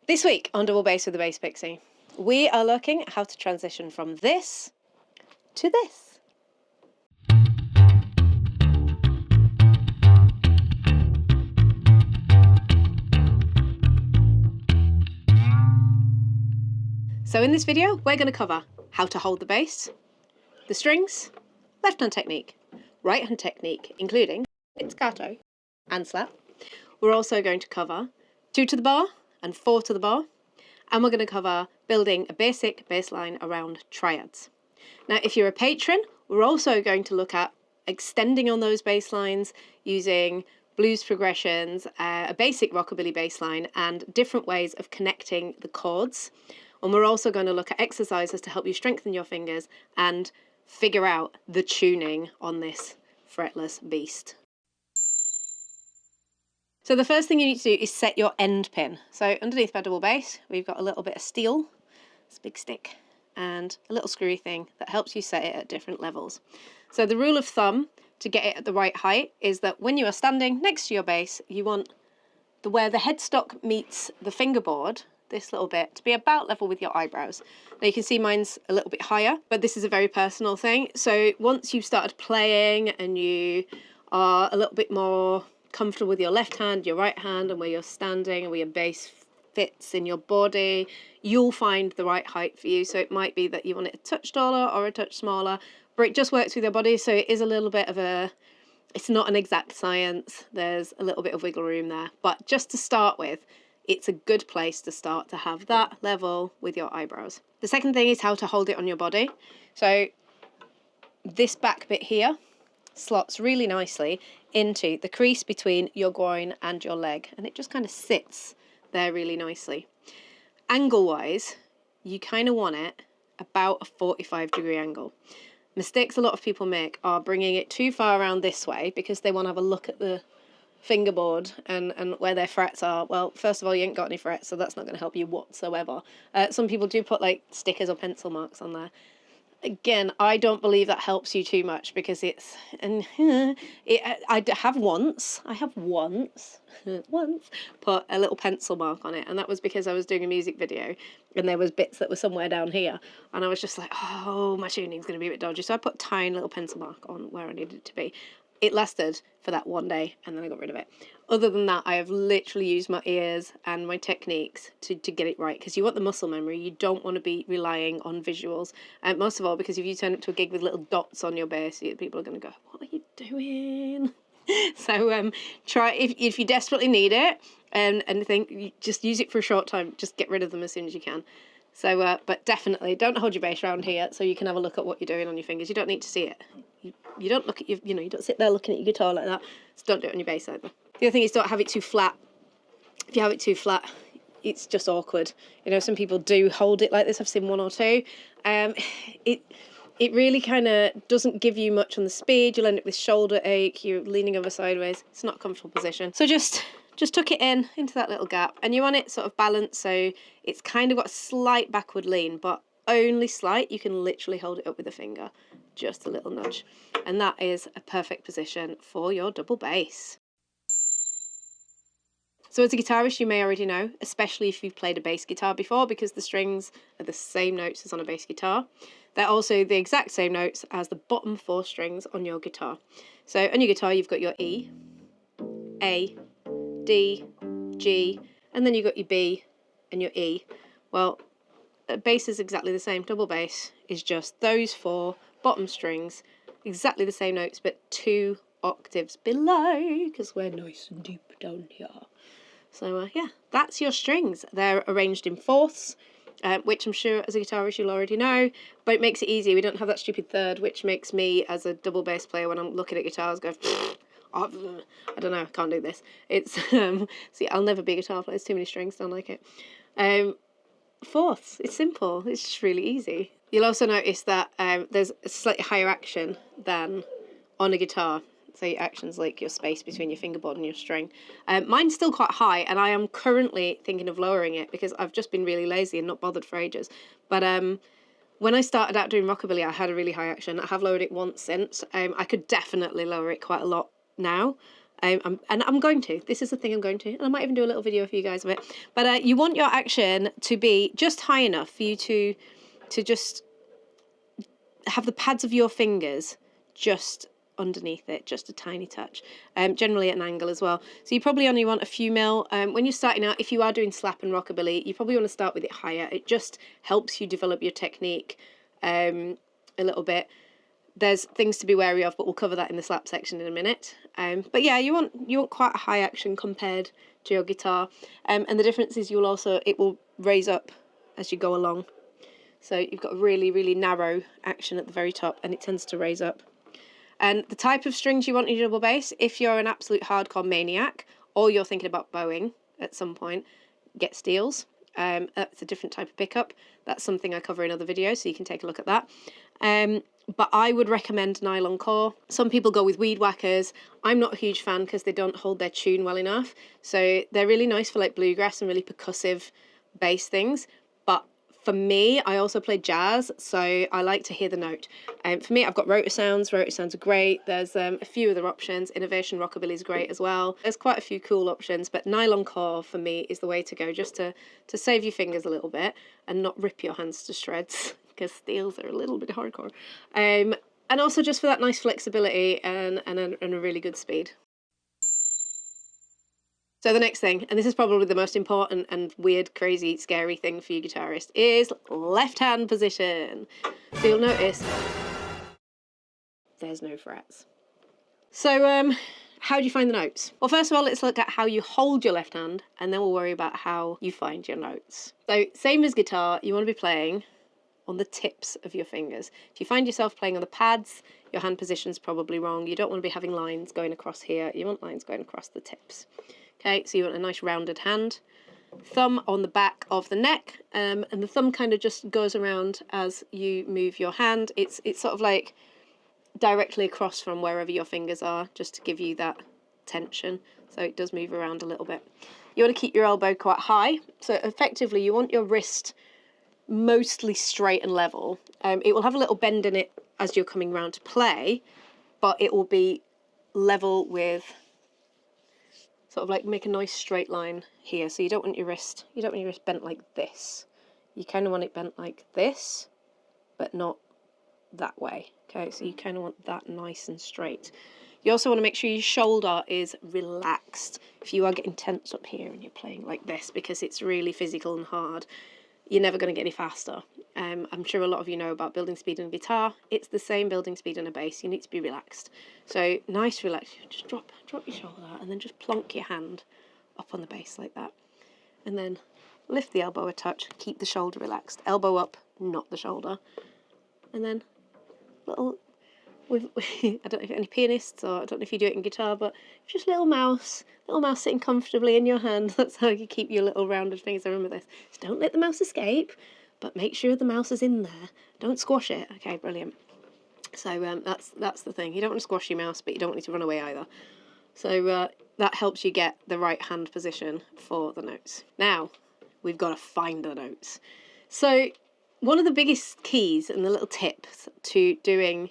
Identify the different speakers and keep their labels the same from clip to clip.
Speaker 1: This week on Double Bass with the Bass Pixie, we are looking at how to transition from this to this. So in this video, we're going to cover how to hold the bass, the strings, left hand technique, right hand technique, including pizzicato and slap. We're also going to cover 2 to the bar and 4 to the bar, and we're going to cover building a basic bass line around triads. Now, if you're a patron, we're also going to look at extending on those bass lines using blues progressions, a basic rockabilly bass line, and different ways of connecting the chords. And we're also going to look at exercises to help you strengthen your fingers and figure out the tuning on this fretless beast. So the first thing you need to do is set your end pin. So underneath my double bass, we've got a little bit of steel, it's a big stick, and a little screwy thing that helps you set it at different levels. So the rule of thumb to get it at the right height is that when you are standing next to your bass, you want where the headstock meets the fingerboard, this little bit, to be about level with your eyebrows. Now you can see mine's a little bit higher, but this is a very personal thing. So once you've started playing and you are a little bit more comfortable with your left hand, your right hand, and where you're standing and where your bass fits in your body, you'll find the right height for you. So it might be that you want it a touch taller or a touch smaller, but it just works with your body. So it is a little bit of it's not an exact science. There's a little bit of wiggle room there, but just to start with, it's a good place to start to have that level with your eyebrows. The second thing is how to hold it on your body. So this back bit here slots really nicely into the crease between your groin and your leg, and it just kind of sits there really nicely. Angle wise, you kind of want it about a 45-degree angle. Mistakes a lot of people make are bringing it too far around this way because they want to have a look at the fingerboard and where their frets are. Well, first of all, you ain't got any frets, so that's not going to help you whatsoever. Some people do put like stickers or pencil marks on there. Again, I don't believe that helps you too much because I have once put a little pencil mark on it, and that was because I was doing a music video and there was bits that were somewhere down here, and I was just like, oh, my tuning's going to be a bit dodgy, so I put a tiny little pencil mark on where I needed it to be. It lasted for that one day and then I got rid of it. Other than that, I have literally used my ears and my techniques to get it right, because you want the muscle memory. You don't want to be relying on visuals. Most of all, because if you turn up to a gig with little dots on your bass, people are going to go, what are you doing? So try, if you desperately need it and think, you just use it for a short time, just get rid of them as soon as you can. So, but definitely don't hold your bass around here so you can have a look at what you're doing on your fingers. You don't need to see it. You don't look at you know, you don't sit there looking at your guitar like that. So don't do it on your bass either. The other thing is, don't have it too flat. If you have it too flat, it's just awkward. You know, some people do hold it like this. I've seen one or two. It really kind of doesn't give you much on the speed. You'll end up with shoulder ache. You're leaning over sideways. It's not a comfortable position. So just tuck it into that little gap, and you want it sort of balanced so it's kind of got a slight backward lean, but only slight. You can literally hold it up with a finger, just a little nudge, and that is a perfect position for your double bass. So as a guitarist, you may already know, especially if you've played a bass guitar before, because the strings are the same notes as on a bass guitar. They're also the exact same notes as the bottom 4 strings on your guitar. So on your guitar, you've got your E, A, D, G, and then you've got your B and your E. Well, bass is exactly the same. Double bass is just those 4 bottom strings, exactly the same notes, but 2 octaves below, because we're nice and deep down here. So yeah, that's your strings. They're arranged in fourths, which I'm sure as a guitarist you'll already know, but it makes it easy. We don't have that stupid third, which makes me as a double bass player, when I'm looking at guitars, go, I don't know, I can't do this. It's see, I'll never be a guitar player. There's too many strings, don't like it. Fourths, it's simple. It's just really easy. You'll also notice that there's a slightly higher action than on a guitar. So your action's like your space between your fingerboard and your string. Mine's still quite high, and I am currently thinking of lowering it because I've just been really lazy and not bothered for ages. But when I started out doing rockabilly, I had a really high action. I have lowered it once since. I could definitely lower it quite a lot now. And I'm going to. This is the thing I'm going to. And I might even do a little video for you guys of it. But you want your action to be just high enough for you to just have the pads of your fingers just underneath it, just a tiny touch, generally at an angle as well. So you probably only want a few mil. When you're starting out, if you are doing slap and rockabilly, you probably want to start with it higher. It just helps you develop your technique a little bit. There's things to be wary of, but we'll cover that in the slap section in a minute. But yeah, you want quite a high action compared to your guitar. And the difference is it will raise up as you go along. So you've got a really, really narrow action at the very top, and it tends to raise up. And the type of strings you want in your double bass, if you're an absolute hardcore maniac, or you're thinking about bowing at some point, get steels. That's a different type of pickup. That's something I cover in other videos, so you can take a look at that. But I would recommend nylon core. Some people go with weed whackers. I'm not a huge fan because they don't hold their tune well enough. So they're really nice for like bluegrass and really percussive bass things. But for me, I also play jazz, so I like to hear the note. For me, I've got rotor sounds. Rotor sounds are great. There's a few other options. Innovation Rockabilly is great as well. There's quite a few cool options, but nylon core for me is the way to go, just to save your fingers a little bit and not rip your hands to shreds, because steels are a little bit hardcore. And also just for that nice flexibility and a really good speed. So the next thing, and this is probably the most important and weird, crazy, scary thing for you guitarist, is left hand position. So you'll notice there's no frets. So how do you find the notes? Well, first of all, let's look at how you hold your left hand, and then we'll worry about how you find your notes. So same as guitar, you want to be playing on the tips of your fingers. If you find yourself playing on the pads, your hand position's probably wrong. You don't want to be having lines going across here. You want lines going across the tips. Okay, so you want a nice rounded hand. Thumb on the back of the neck, and the thumb kind of just goes around as you move your hand. It's sort of like directly across from wherever your fingers are, just to give you that tension. So it does move around a little bit. You want to keep your elbow quite high. So effectively, you want your wrist mostly straight and level. It will have a little bend in it as you're coming round to play, but it will be level with, sort of like make a nice straight line here. So you don't want your wrist bent like this. You kind of want it bent like this, but not that way. Okay, so you kind of want that nice and straight. You also want to make sure your shoulder is relaxed. If you are getting tense up here and you're playing like this because it's really physical and hard, you're never going to get any faster. I'm sure a lot of you know about building speed in a guitar. It's the same building speed in a bass. You need to be relaxed. So nice relax. Just drop your shoulder and then just plonk your hand up on the bass like that. And then lift the elbow a touch. Keep the shoulder relaxed. Elbow up, not the shoulder. And then little, I don't know if any pianists, or I don't know if you do it in guitar, but just little mouse sitting comfortably in your hand. That's how you keep your little rounded fingers. I remember this. So don't let the mouse escape, but make sure the mouse is in there. Don't squash it. Okay, brilliant. So that's the thing. You don't want to squash your mouse, but you don't want it to run away either. So that helps you get the right hand position for the notes. Now, we've got to find the notes. So one of the biggest keys and the little tips to doing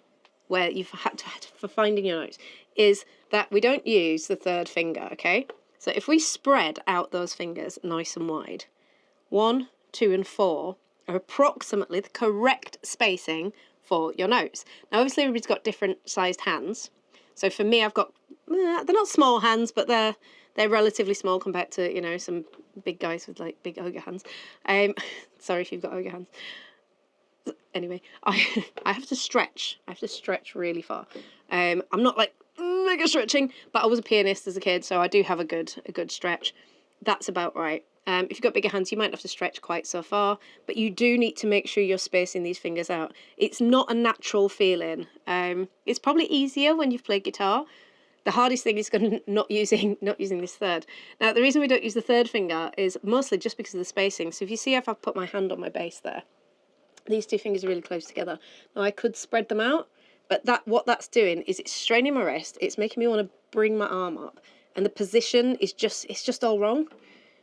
Speaker 1: where you've had to for finding your notes is that we don't use the third finger, okay? So if we spread out those fingers nice and wide, 1, 2, and 4 are approximately the correct spacing for your notes. Now, obviously, everybody's got different sized hands. So for me, I've got, they're not small hands, but they're relatively small compared to, you know, some big guys with like big ogre hands. Sorry if you've got ogre hands. Anyway, I have to stretch. I have to stretch really far. I'm not like mega stretching, but I was a pianist as a kid, so I do have a good stretch. That's about right. If you've got bigger hands, you might have to stretch quite so far, but you do need to make sure you're spacing these fingers out. It's not a natural feeling. It's probably easier when you've played guitar. The hardest thing is not using this third. Now, the reason we don't use the third finger is mostly just because of the spacing. So if you see if I've put my hand on my bass there, these two fingers are really close together. Now, I could spread them out, but what that's doing is it's straining my wrist. It's making me want to bring my arm up, and the position is just all wrong.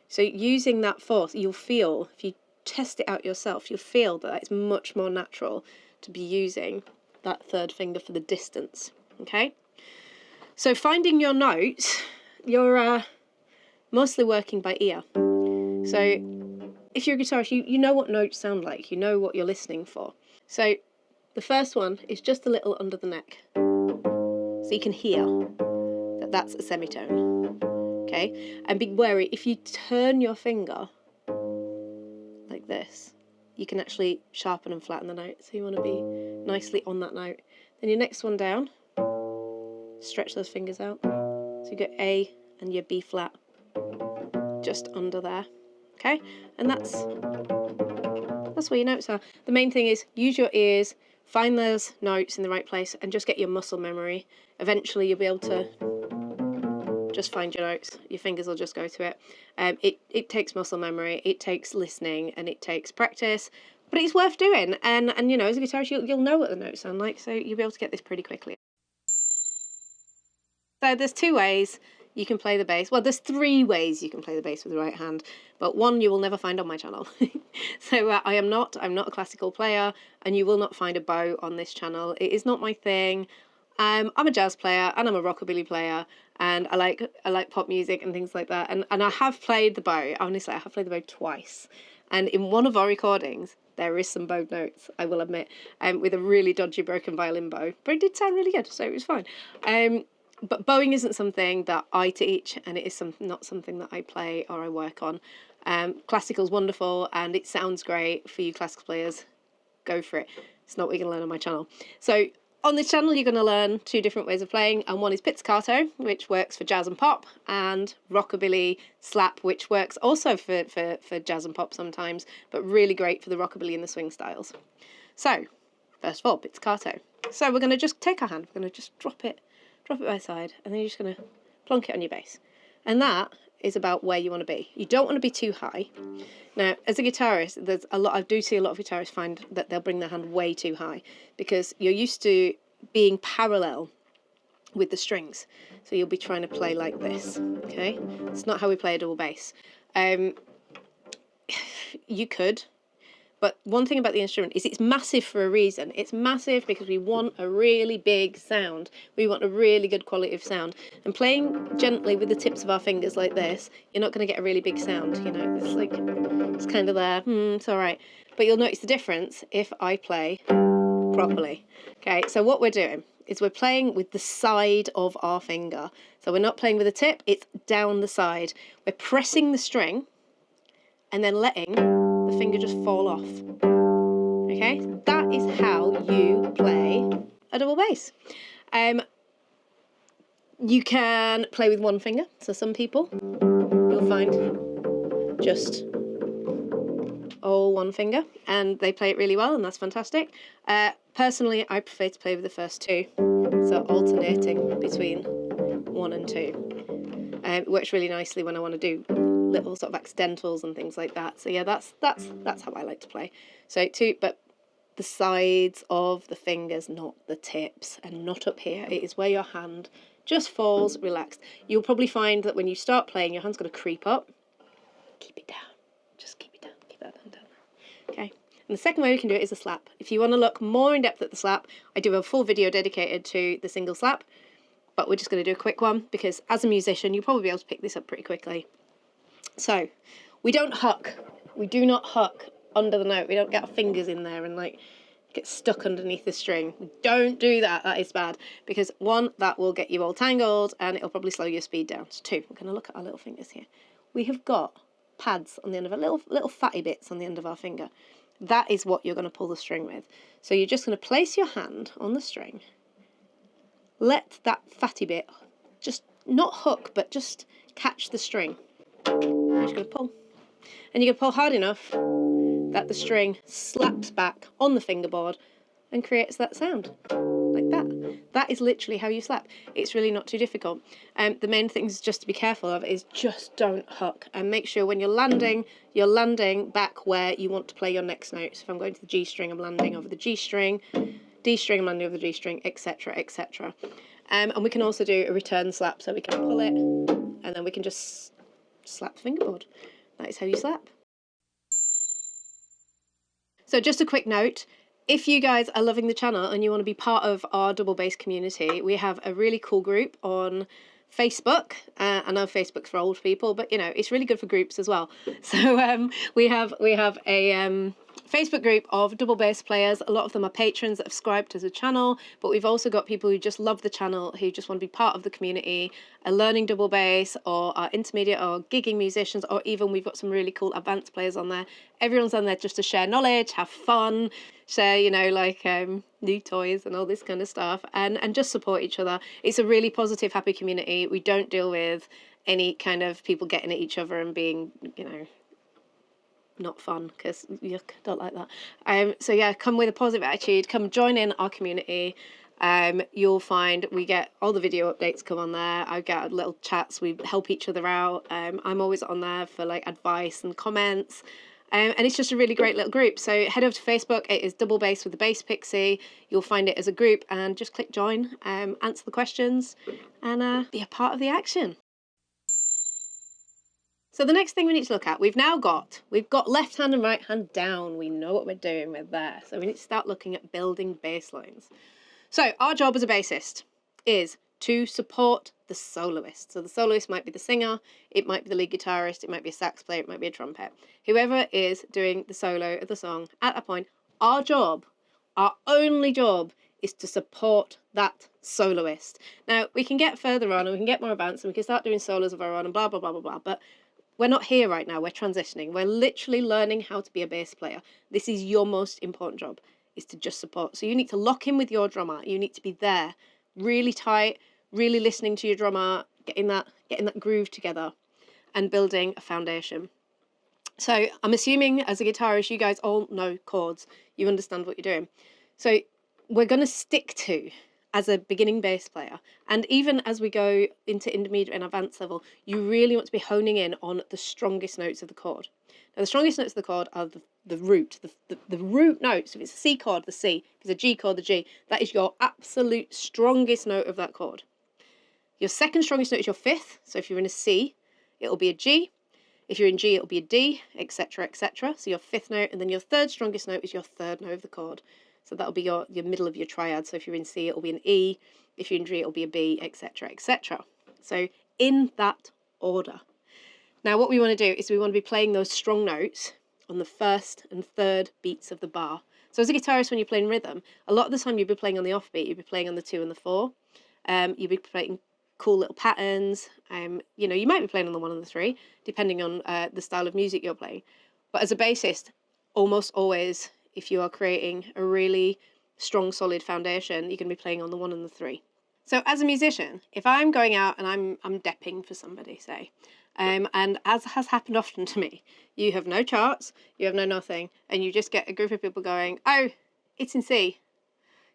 Speaker 1: So using that force, you'll feel, if you test it out yourself, you'll feel that it's much more natural to be using that third finger for the distance, okay? So finding your notes, you're mostly working by ear. So if you're a guitarist, you know what notes sound like, you know what you're listening for. So the first one is just a little under the neck. So you can hear that that's a semitone. Okay? And be wary, if you turn your finger like this, you can actually sharpen and flatten the note. So you want to be nicely on that note. Then your next one down, stretch those fingers out. So you get A and your B flat just under there. Okay? And that's where your notes are. The main thing is use your ears, find those notes in the right place, and just get your muscle memory. Eventually you'll be able to just find your notes. Your fingers will just go to it. It takes muscle memory, it takes listening, and it takes practice, but it's worth doing. And you know, as a guitarist, you'll know what the notes sound like, so you'll be able to get this pretty quickly. So there's 2 ways you can play the bass. Well, there's 3 ways you can play the bass with the right hand, but one you will never find on my channel. So I'm not a classical player, and you will not find a bow on this channel. It is not my thing. I'm a jazz player and I'm a rockabilly player, and I like pop music and things like that. And I have played the bow. Honestly, I have played the bow twice. And in one of our recordings, there is some bowed notes, I will admit, with a really dodgy broken violin bow. But it did sound really good, so it was fine. But bowing isn't something that I teach, and it is not something that I play or I work on. Classical's wonderful, and it sounds great for you classical players. Go for it. It's not what you're going to learn on my channel. So on this channel, you're going to learn 2 different ways of playing, and one is pizzicato, which works for jazz and pop, and rockabilly slap, which works also for jazz and pop sometimes, but really great for the rockabilly and the swing styles. So, first of all, pizzicato. So we're going to just take our hand, we're going to just drop it by side, and then you're just going to plonk it on your bass. And that is about where you want to be. You don't want to be too high. Now, as a guitarist, I do see a lot of guitarists find that they'll bring their hand way too high because you're used to being parallel with the strings. So you'll be trying to play like this, okay? It's not how we play a double bass. You could, but one thing about the instrument is it's massive for a reason. It's massive because we want a really big sound. We want a really good quality of sound. And playing gently with the tips of our fingers like this, you're not going to get a really big sound, you know. It's like, it's kind of there, it's all right. But you'll notice the difference if I play properly. Okay, so what we're doing is we're playing with the side of our finger. So we're not playing with the tip, it's down the side. We're pressing the string and then letting the finger just fall off. Okay, that is how you play a double bass. You can play with one finger. So some people you'll find just one finger and they play it really well, and that's fantastic. Personally, I prefer to play with the first 2, so alternating between 1 and 2. It works really nicely when I want to do little sort of accidentals and things like that. So yeah, that's how I like to play. So 2, but the sides of the fingers, not the tips, and not up here. It is where your hand just falls relaxed. You'll probably find that when you start playing, your hand's going to creep up. Keep it down. Just keep it down. Keep that hand down. Okay. And the second way we can do it is a slap. If you want to look more in depth at the slap, I do a full video dedicated to the single slap, but we're just going to do a quick one because as a musician, you'll probably be able to pick this up pretty quickly. So, we don't huck. We do not huck under the note. We don't get our fingers in there and like get stuck underneath the string. Don't do that. That is bad because 1, that will get you all tangled and it'll probably slow your speed down. So 2, we're going to look at our little fingers here. We have got pads on the end of our little fatty bits on the end of our finger. That is what you're going to pull the string with. So you're just going to place your hand on the string, let that fatty bit just not hook but just catch the string. You're just going to pull, and you're going to pull hard enough that the string slaps back on the fingerboard and creates that sound like that. That is literally how you slap. It's really not too difficult. The main things just to be careful of is just don't hook, and make sure when you're landing back where you want to play your next note. So if I'm going to the G string, I'm landing over the G string, D string, I'm landing over the D string, etc, etc. And we can also do a return slap, so we can pull it and then we can just slap the fingerboard. That is how you slap. So just a quick note, if you guys are loving the channel and you want to be part of our double bass community, we have a really cool group on Facebook. I know Facebook's for old people, but you know, it's really good for groups as well. So we have a Facebook group of double bass players. A lot of them are patrons that have subscribed to the channel, but we've also got people who just love the channel, who just want to be part of the community, are learning double bass, or are intermediate or gigging musicians, or even we've got some really cool advanced players on there. Everyone's on there just to share knowledge, have fun, share, you know, like new toys and all this kind of stuff, and just support each other. It's a really positive, happy community. We don't deal with any kind of people getting at each other and being, you know, not fun, because yuck, don't like that. So yeah, come with a positive attitude, come join in our community. You'll find we get all the video updates come on there. I get little chats, we help each other out. I'm always on there for like advice and comments. And it's just a really great little group. So head over to Facebook, it is Double Bass with the Bass Pixie. You'll find it as a group and just click join, answer the questions, and be a part of the action. So the next thing we need to look at, we've got left hand and right hand down. We know what we're doing with there. So we need to start looking at building bass lines. So our job as a bassist is to support the soloist. So the soloist might be the singer, it might be the lead guitarist, it might be a sax player, it might be a trumpet. Whoever is doing the solo of the song at that point, our only job is to support that soloist. Now, we can get further on and we can get more advanced and we can start doing solos of our own and blah, blah, blah, blah, blah. But we're not here right now. We're transitioning. We're literally learning how to be a bass player. This is your most important job, is to just support. So you need to lock in with your drummer. You need to be there, really tight, really listening to your drummer, getting that groove together and building a foundation. So I'm assuming as a guitarist, you guys all know chords. You understand what you're doing. So we're going to stick to, as a beginning bass player, and even as we go into intermediate and advanced level, you really want to be honing in on the strongest notes of the chord. Now, the strongest notes of the chord are the root, the root notes. If it's a C chord, the C. If it's a G chord, the G. That is your absolute strongest note of that chord. Your second strongest note is your fifth. So if you're in a C, it'll be a G. If you're in G, it'll be a D, etc., etc. So your fifth note, and then your third strongest note is your third note of the chord. So that'll be your middle of your triad. So if you're in C, it'll be an E. If you're in G, it'll be a B, etc., etc. So in that order. Now what we want to do is we want to be playing those strong notes on the first and third beats of the bar. So as a guitarist, when you're playing rhythm, a lot of the time you'll be playing on the offbeat. You'll be playing on the 2 and the 4. You'll be playing cool little patterns. You know, you might be playing on the 1 and the 3, depending on the style of music you're playing. But as a bassist, almost always, if you are creating a really strong, solid foundation, you're going to be playing on the 1 and the 3. So as a musician, if I'm going out and I'm depping for somebody, say, and as has happened often to me, you have no charts, you have no nothing, and you just get a group of people going, oh, it's in C.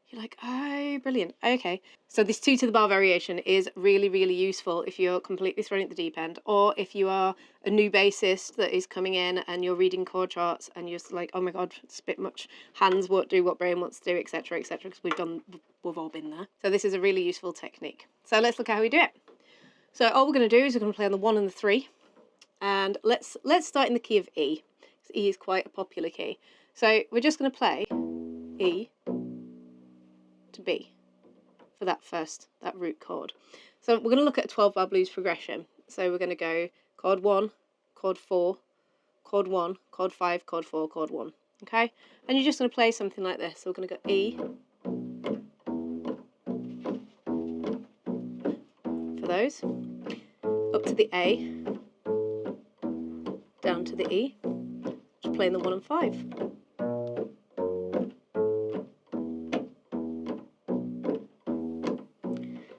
Speaker 1: You're like, oh, brilliant. Okay. So this 2 to the bar variation is really, really useful if you're completely thrown at the deep end, or if you are a new bassist that is coming in and you're reading chord charts and you're like, oh my God, it's a bit much. Hands won't do what brain wants to do, etc., etc., because we've all been there. So this is a really useful technique. So let's look at how we do it. So all we're going to do is we're going to play on the 1 and the 3. And let's start in the key of E, because E is quite a popular key. So we're just going to play E to B for that root chord. So we're going to look at a 12-bar blues progression. So we're going to go chord 1, chord 4, chord 1, chord 5, chord 4, chord 1. Okay? And you're just going to play something like this. So we're going to go E for those, up to the A, down to the E, just playing the 1 and 5.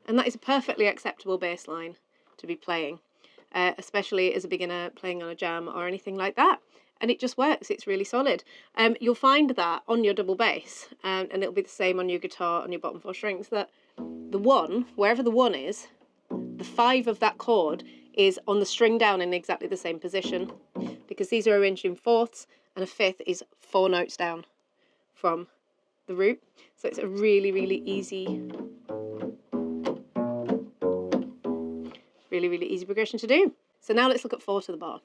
Speaker 1: And that is a perfectly acceptable bass line to be playing, especially as a beginner playing on a jam or anything like that. And it just works, it's really solid. You'll find that on your double bass, and it'll be the same on your guitar, on your bottom 4 strings, that the 1, wherever the 1 is, the 5 of that chord is on the string down in exactly the same position, because these are arranged in fourths, and a 5th is 4 notes down from the root. So it's a really, really easy progression to do. So now let's look at 4 to the bar.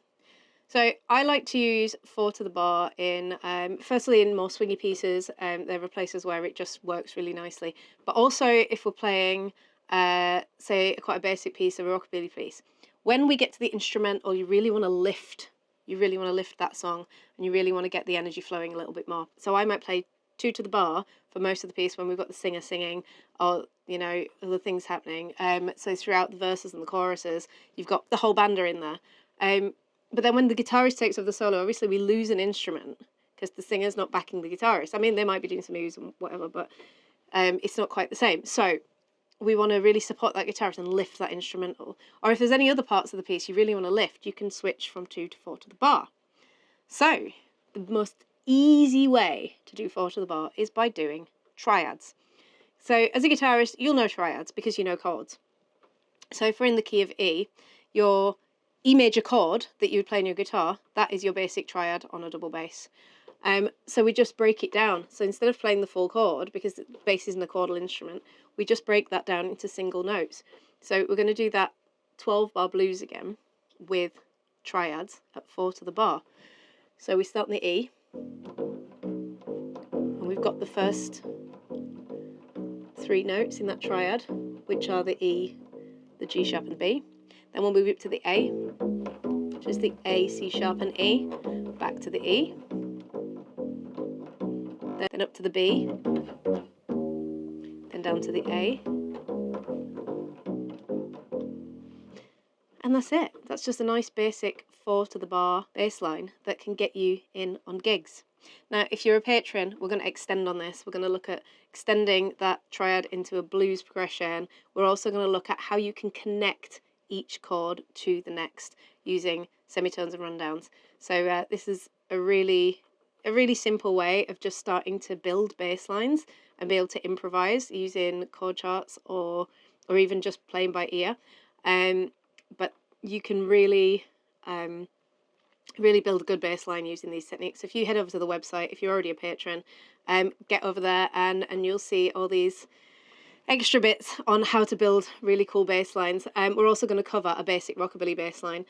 Speaker 1: So I like to use 4 to the bar in, firstly in more swingy pieces. There are places where it just works really nicely. But also if we're playing, say, quite a basic piece or a rockabilly piece, when we get to the instrumental, you really want to lift. You really want to lift that song, and you really want to get the energy flowing a little bit more. So I might play 2 to the bar for most of the piece when we've got the singer singing, or other things happening. So throughout the verses and the choruses, you've got the whole band are in there. But then when the guitarist takes over the solo, obviously we lose an instrument because the singer's not backing the guitarist. I mean, they might be doing some moves and whatever, but it's not quite the same. So we want to really support that guitarist and lift that instrumental. Or if there's any other parts of the piece you really want to lift, you can switch from 2 to 4 to the bar. So the most easy way to do 4 to the bar is by doing triads. So as a guitarist, you'll know triads because you know chords. So if we're in the key of E, your E major chord that you would play on your guitar, that is your basic triad on a double bass. So we just break it down. So instead of playing the full chord, because the bass isn't a chordal instrument, we just break that down into single notes. So we're going to do that 12-bar blues again with triads at 4 to the bar. So we start on the E, and we've got the first 3 notes in that triad, which are the E, the G sharp and the B. Then we'll move up to the A, which is the A, C sharp and E, back to the E, then up to the B, then down to the A. And that's it. That's just a nice basic 4 to the bar bass line that can get you in on gigs. Now, if you're a patron, we're going to extend on this. We're going to look at extending that triad into a blues progression. We're also going to look at how you can connect each chord to the next using semitones and rundowns. So this is a really simple way of just starting to build bass lines and be able to improvise using chord charts or even just playing by ear. But you can really build a good bass line using these techniques. So if you head over to the website, if you're already a patron, get over there and you'll see all these extra bits on how to build really cool bass lines. We're also going to cover a basic rockabilly bass line,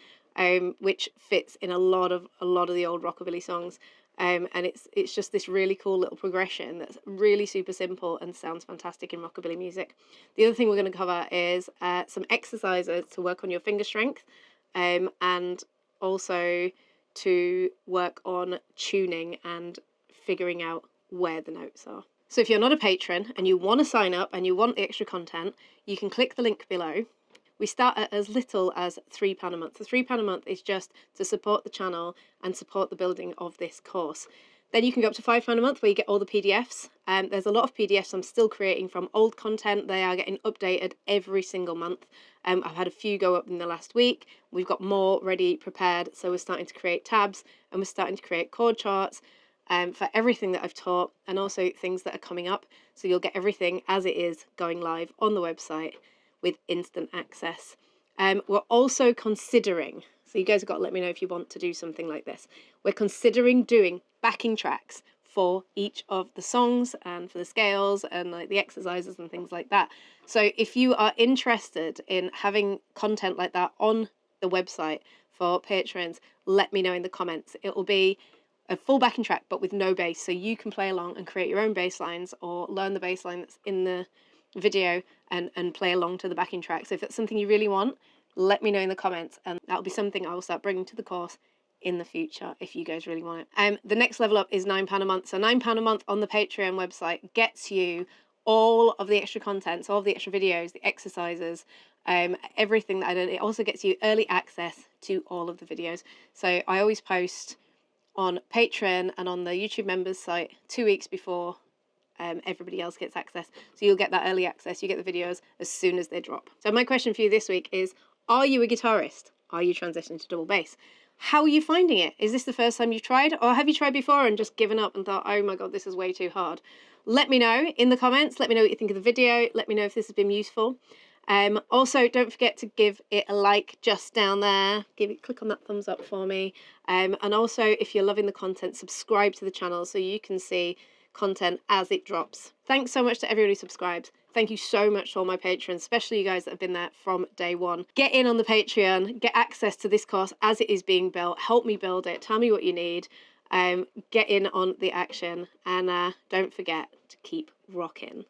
Speaker 1: which fits in a lot of the old rockabilly songs. And it's just this really cool little progression that's really super simple and sounds fantastic in rockabilly music. The other thing we're going to cover is some exercises to work on your finger strength, and also to work on tuning and figuring out where the notes are. So if you're not a patron and you want to sign up and you want the extra content, you can click the link below. We start at as little as £3 a month. The £3 a month is just to support the channel and support the building of this course. Then you can go up to £5 a month where you get all the PDFs. There's a lot of PDFs I'm still creating from old content. They are getting updated every single month. I've had a few go up in the last week. We've got more ready, prepared. So we're starting to create tabs and we're starting to create chord charts for everything that I've taught and also things that are coming up. So you'll get everything as it is going live on the website with instant access. We're also considering, so you guys have got to let me know if you want to do something like this. We're considering doing backing tracks for each of the songs and for the scales and like the exercises and things like that. So if you are interested in having content like that on the website for patrons, let me know in the comments. It will be a full backing track but with no bass, so you can play along and create your own bass lines or learn the bass line that's in the video and play along to the backing track. So if that's something you really want, let me know in the comments, and that'll be something I will start bringing to the course in the future if you guys really want it. The next level up is £9 a month. So £9 a month on the Patreon website gets you all of the extra content, so all of the extra videos, the exercises, everything that I did. It also gets you early access to all of the videos. So I always post on Patreon and on the YouTube members site 2 weeks before everybody else gets access. So you'll get that early access, you get the videos as soon as they drop. So my question for you this week is, are you a guitarist? Are you transitioning to double bass? How are you finding it? Is this the first time you've tried, or have you tried before and just given up and thought, oh my god, this is way too hard? Let me know in the comments. Let me know what you think of the video. Let me know if this has been useful. Also, don't forget to give it a like just down there. Click on that thumbs up for me. And also, if you're loving the content, subscribe to the channel so you can see content as it drops. Thanks so much to everyone who subscribes. Thank you so much to all my patrons, especially you guys that have been there from day one. Get in on the Patreon, get access to this course as it is being built, help me build it, tell me what you need, get in on the action, and don't forget to keep rocking.